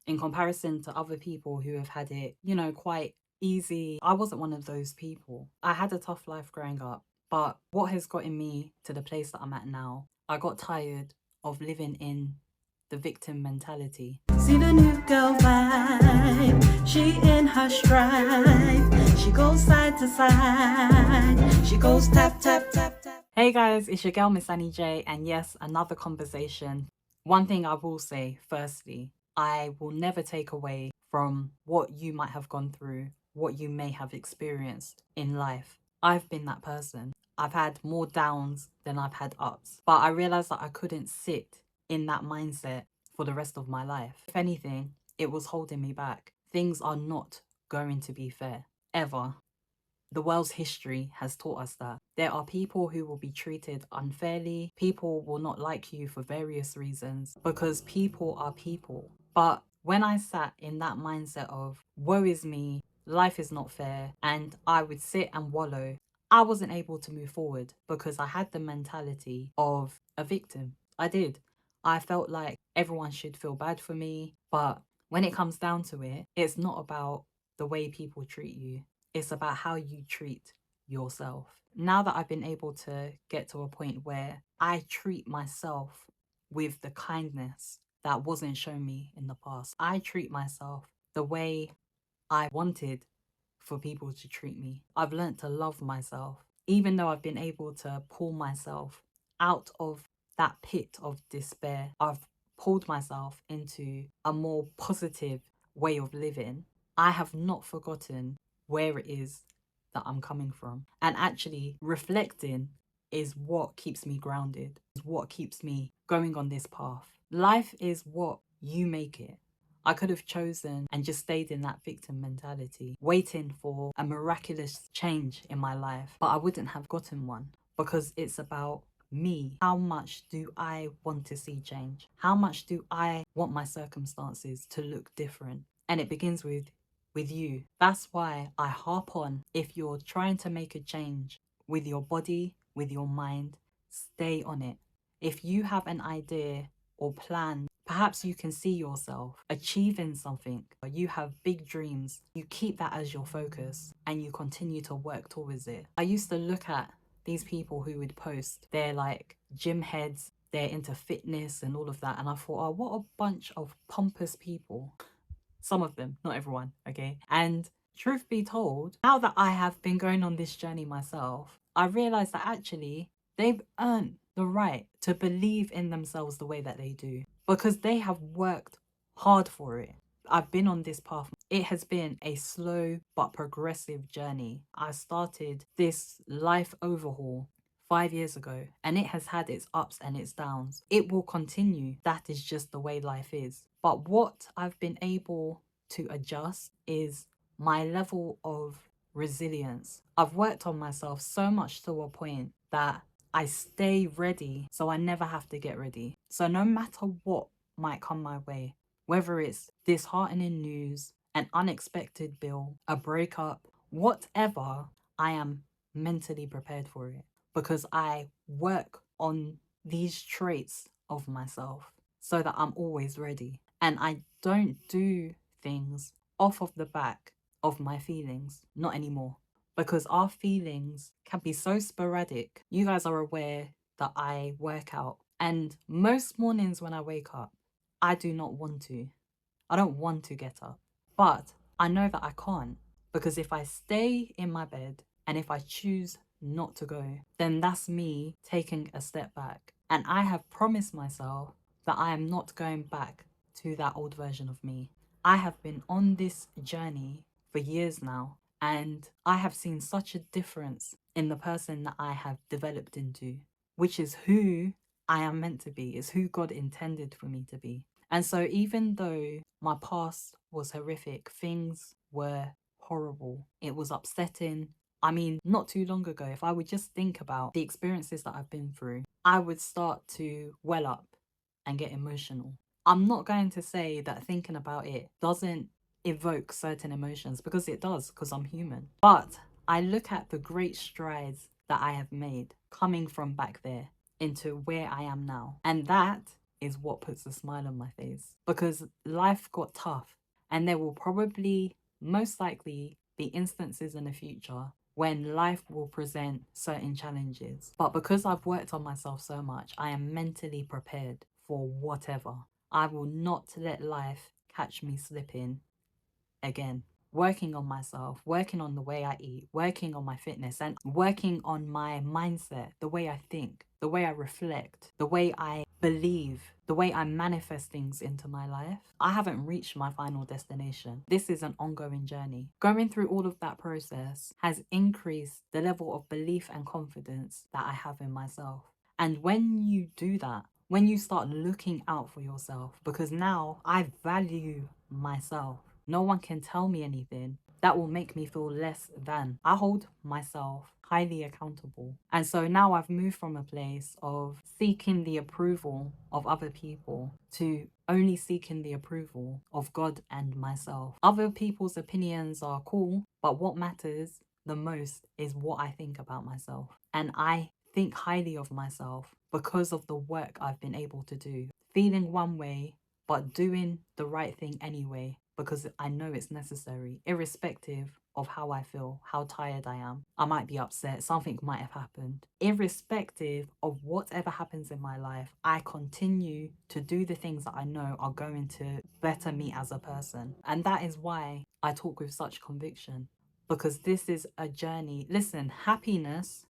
in comparison to other people who have had it, you know, quite easy. I wasn't one of those people. I had a tough life growing up, but what has gotten me to the place that I'm at now, I got tired of living in the victim mentality. See the new girl vibe, she in her stride, she goes side to side, she goes tap, tap, tap, tap. Hey guys, it's your girl Miss Annie J, and yes, another conversation. One thing I will say, firstly, I will never take away from what you might have gone through, what you may have experienced in life. I've been that person. I've had more downs than I've had ups, but I realized that I couldn't sit in that mindset for the rest of my life. If anything, it was holding me back. Things are not going to be fair, ever. The world's history has taught us that there are people who will be treated unfairly. People will not like you for various reasons because people are people. But when I sat in that mindset of woe is me, life is not fair, and I would sit and wallow, I wasn't able to move forward because I had the mentality of a victim. I did. I felt like everyone should feel bad for me. But when it comes down to it, it's not about the way people treat you. It's about how you treat yourself. Now that I've been able to get to a point where I treat myself with the kindness that wasn't shown me in the past, I treat myself the way I wanted for people to treat me. I've learned to love myself, even though I've been able to pull myself out of that pit of despair. I've pulled myself into a more positive way of living. I have not forgotten where it is that I'm coming from. And actually reflecting is what keeps me grounded, is what keeps me going on this path. Life is what you make it. I could have chosen and just stayed in that victim mentality, waiting for a miraculous change in my life, but I wouldn't have gotten one because it's about me. How much do I want to see change? How much do I want my circumstances to look different? And it begins with you. That's why I harp on, if you're trying to make a change with your body, with your mind, stay on it. If you have an idea or plan, perhaps you can see yourself achieving something, or you have big dreams, you keep that as your focus and you continue to work towards it. I used to look at these people who would post, they're like gym heads, they're into fitness and all of that, and I thought, oh, what a bunch of pompous people. Some of them, not everyone, okay? And truth be told, now that I have been going on this journey myself, I realized that actually they've earned the right to believe in themselves the way that they do because they have worked hard for it. I've been on this path. It has been a slow but progressive journey. I started this life overhaul 5 years ago, and it has had its ups and its downs. It will continue. That is just the way life is. But what I've been able to adjust is my level of resilience. I've worked on myself so much to a point that I stay ready so I never have to get ready. So no matter what might come my way, whether it's disheartening news, an unexpected bill, a breakup, whatever, I am mentally prepared for it because I work on these traits of myself so that I'm always ready. And I don't do things off of the back of my feelings, not anymore, because our feelings can be so sporadic. You guys are aware that I work out, and most mornings when I wake up, I do not want to. I don't want to get up, but I know that I can't, because if I stay in my bed and if I choose not to go, then that's me taking a step back. And I have promised myself that I am not going back to that old version of me. I have been on this journey for years now, and I have seen such a difference in the person that I have developed into, which is who I am meant to be, is who God intended for me to be. And so even though my past was horrific, things were horrible, it was upsetting. I mean, not too long ago, if I would just think about the experiences that I've been through, I would start to well up and get emotional. I'm not going to say that thinking about it doesn't evoke certain emotions, because it does, because I'm human. But I look at the great strides that I have made coming from back there into where I am now. And that is what puts a smile on my face, because life got tough, and there will probably, most likely, be instances in the future when life will present certain challenges. But because I've worked on myself so much, I am mentally prepared for whatever. I will not let life catch me slipping again. Working on myself, working on the way I eat, working on my fitness, and working on my mindset, the way I think, the way I reflect, the way I believe, the way I manifest things into my life. I haven't reached my final destination. This is an ongoing journey. Going through all of that process has increased the level of belief and confidence that I have in myself. And when you do that, when you start looking out for yourself, because now I value myself. No one can tell me anything that will make me feel less than. I hold myself highly accountable. And so now I've moved from a place of seeking the approval of other people to only seeking the approval of God and myself. Other people's opinions are cool, but what matters the most is what I think about myself. And I think highly of myself because of the work I've been able to do. Feeling one way, but doing the right thing anyway, because I know it's necessary, irrespective of how I feel, how tired I am. I might be upset, something might have happened. Irrespective of whatever happens in my life, I continue to do the things that I know are going to better me as a person. And that is why I talk with such conviction, because this is a journey. Listen, happiness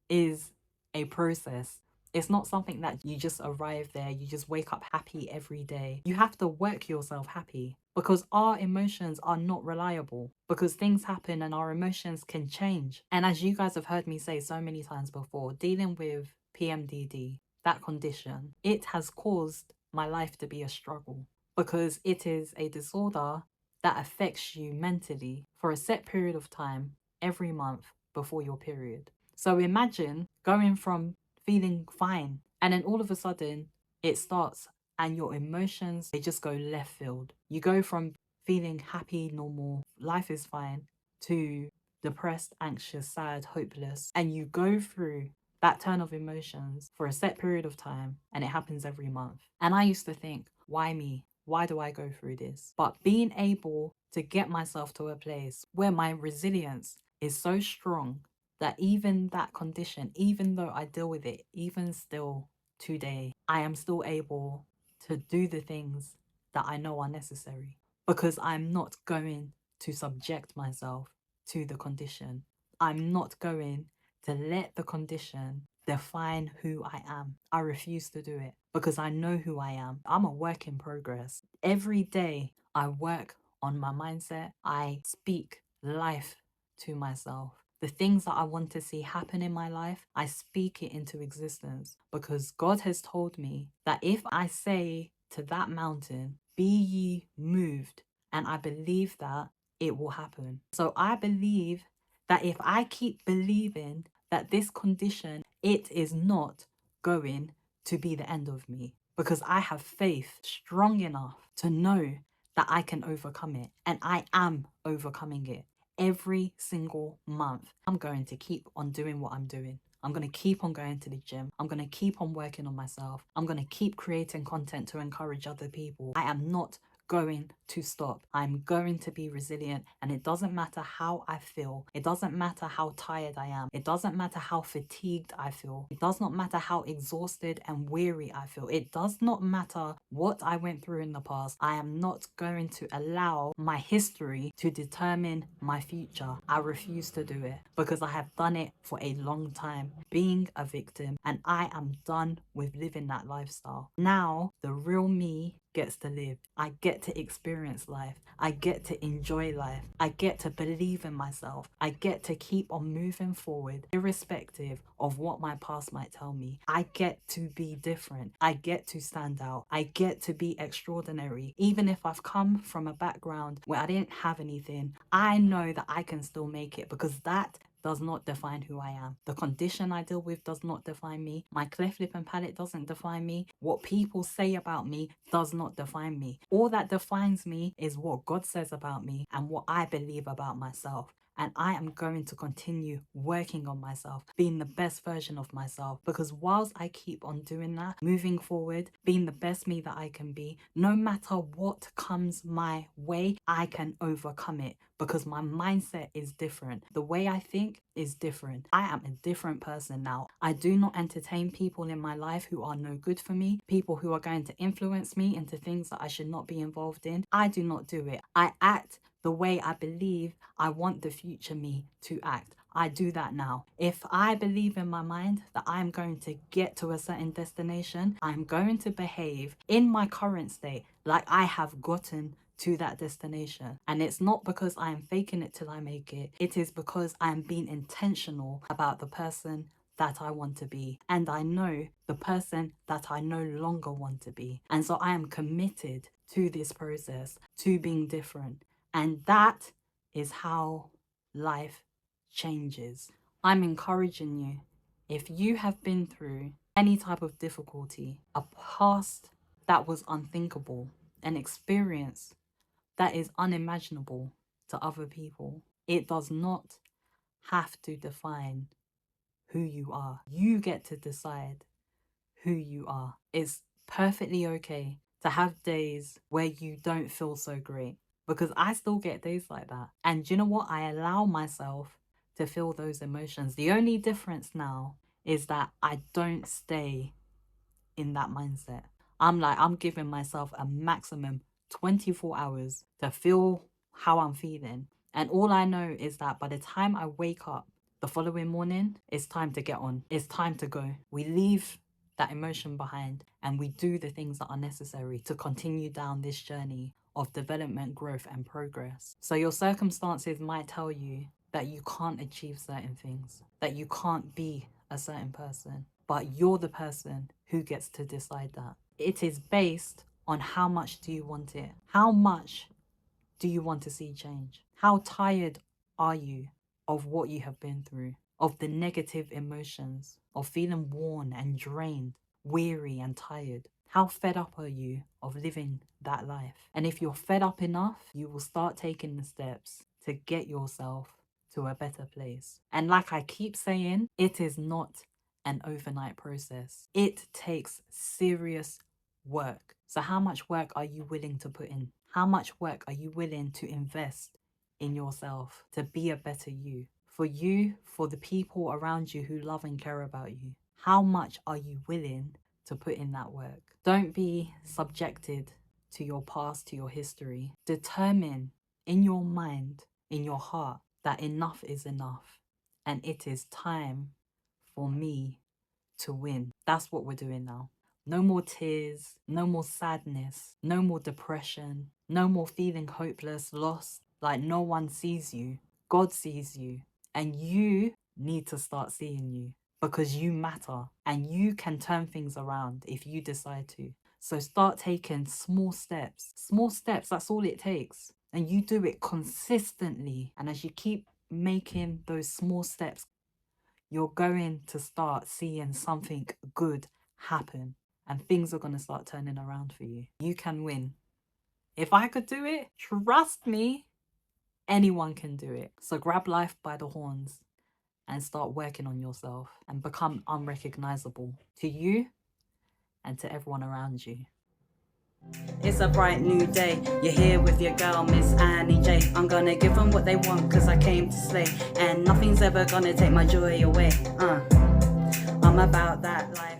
is a process. It's not something that you just arrive there, you just wake up happy every day. You have to work yourself happy, because our emotions are not reliable, because things happen and our emotions can change. And as you guys have heard me say so many times before, dealing with PMDD, that condition, it has caused my life to be a struggle, because it is a disorder that affects you mentally for a set period of time every month before your period. So imagine going from feeling fine and then all of a sudden it starts and your emotions, they just go left field. You go from feeling happy, normal, life is fine, to depressed, anxious, sad, hopeless. And you go through that turn of emotions for a set period of time, and it happens every month. And I used to think, why me? Why do I go through this? But being able to get myself to a place where my resilience is so strong that even that condition, even though I deal with it, even still today, I am still able to do the things that I know are necessary, because I'm not going to subject myself to the condition. I'm not going to let the condition define who I am. I refuse to do it, because I know who I am. I'm a work in progress. Every day I work on my mindset. I speak life to myself. The things that I want to see happen in my life, I speak it into existence, because God has told me that if I say to that mountain, be ye moved, and I believe that, it will happen. So I believe that if I keep believing that this condition, it is not going to be the end of me, because I have faith strong enough to know that I can overcome it, and I am overcoming it. Every single month, I'm going to keep on doing what I'm doing. I'm going to keep on going to the gym. I'm going to keep on working on myself. I'm going to keep creating content to encourage other people. I am not going to stop. I'm going to be resilient, and it doesn't matter how I feel. It doesn't matter how tired I am. It doesn't matter how fatigued I feel. It does not matter how exhausted and weary I feel. It does not matter what I went through in the past. I am not going to allow my history to determine my future. I refuse to do it, because I have done it for a long time, being a victim, and I am done with living that lifestyle. Now, the real me gets to live. I get to experience life. I get to enjoy life. I get to believe in myself. I get to keep on moving forward, irrespective of what my past might tell me. I get to be different. I get to stand out. I get to be extraordinary. Even if I've come from a background where I didn't have anything, I know that I can still make it, because that does not define who I am. The condition I deal with does not define me. My cleft lip and palate doesn't define me. What people say about me does not define me. All that defines me is what God says about me and what I believe about myself. And I am going to continue working on myself, being the best version of myself. Because whilst I keep on doing that, moving forward, being the best me that I can be, no matter what comes my way, I can overcome it. Because my mindset is different. The way I think is different. I am a different person now. I do not entertain people in my life who are no good for me, people who are going to influence me into things that I should not be involved in. I do not do it. I act the way I believe I want the future me to act. I do that now. If I believe in my mind that I'm going to get to a certain destination, I'm going to behave in my current state like I have gotten to that destination. And it's not because I am faking it till I make it. It is because I am being intentional about the person that I want to be. And I know the person that I no longer want to be. And so I am committed to this process, to being different. And that is how life changes. I'm encouraging you, if you have been through any type of difficulty, a past that was unthinkable, an experience that is unimaginable to other people, it does not have to define who you are. You get to decide who you are. It's perfectly okay to have days where you don't feel so great, because I still get days like that. And you know what? I allow myself to feel those emotions. The only difference now is that I don't stay in that mindset. I'm giving myself a maximum 24 hours to feel how I'm feeling. And all I know is that by the time I wake up the following morning, it's time to get on. It's time to go. We leave that emotion behind and we do the things that are necessary to continue down this journey of development, growth, and progress. So your circumstances might tell you that you can't achieve certain things, that you can't be a certain person, but you're the person who gets to decide that. It is based on how much do you want it? How much do you want to see change? How tired are you of what you have been through, of the negative emotions, of feeling worn and drained, weary and tired? How fed up are you of living that life? And if you're fed up enough, you will start taking the steps to get yourself to a better place. And like I keep saying, it is not an overnight process. It takes serious work. So how much work are you willing to put in? How much work are you willing to invest in yourself to be a better you? For the people around you who love and care about you. How much are you willing to put in that work? Don't be subjected to your past, to your history. Determine in your mind, in your heart, that enough is enough. And it is time for me to win. That's what we're doing now. No more tears, no more sadness, no more depression, no more feeling hopeless, lost, like no one sees you. God sees you, and you need to start seeing you, because you matter and you can turn things around if you decide to. So start taking small steps. Small steps, that's all it takes. And you do it consistently. And as you keep making those small steps, you're going to start seeing something good happen. And things are going to start turning around for you. You can win. If I could do it, trust me, anyone can do it. So grab life by the horns and start working on yourself and become unrecognizable to you and to everyone around you. It's a bright new day. You're here with your girl, Miss Annie J. I'm gonna give them what they want, cause I came to slay. And nothing's ever gonna take my joy away. I'm about that life.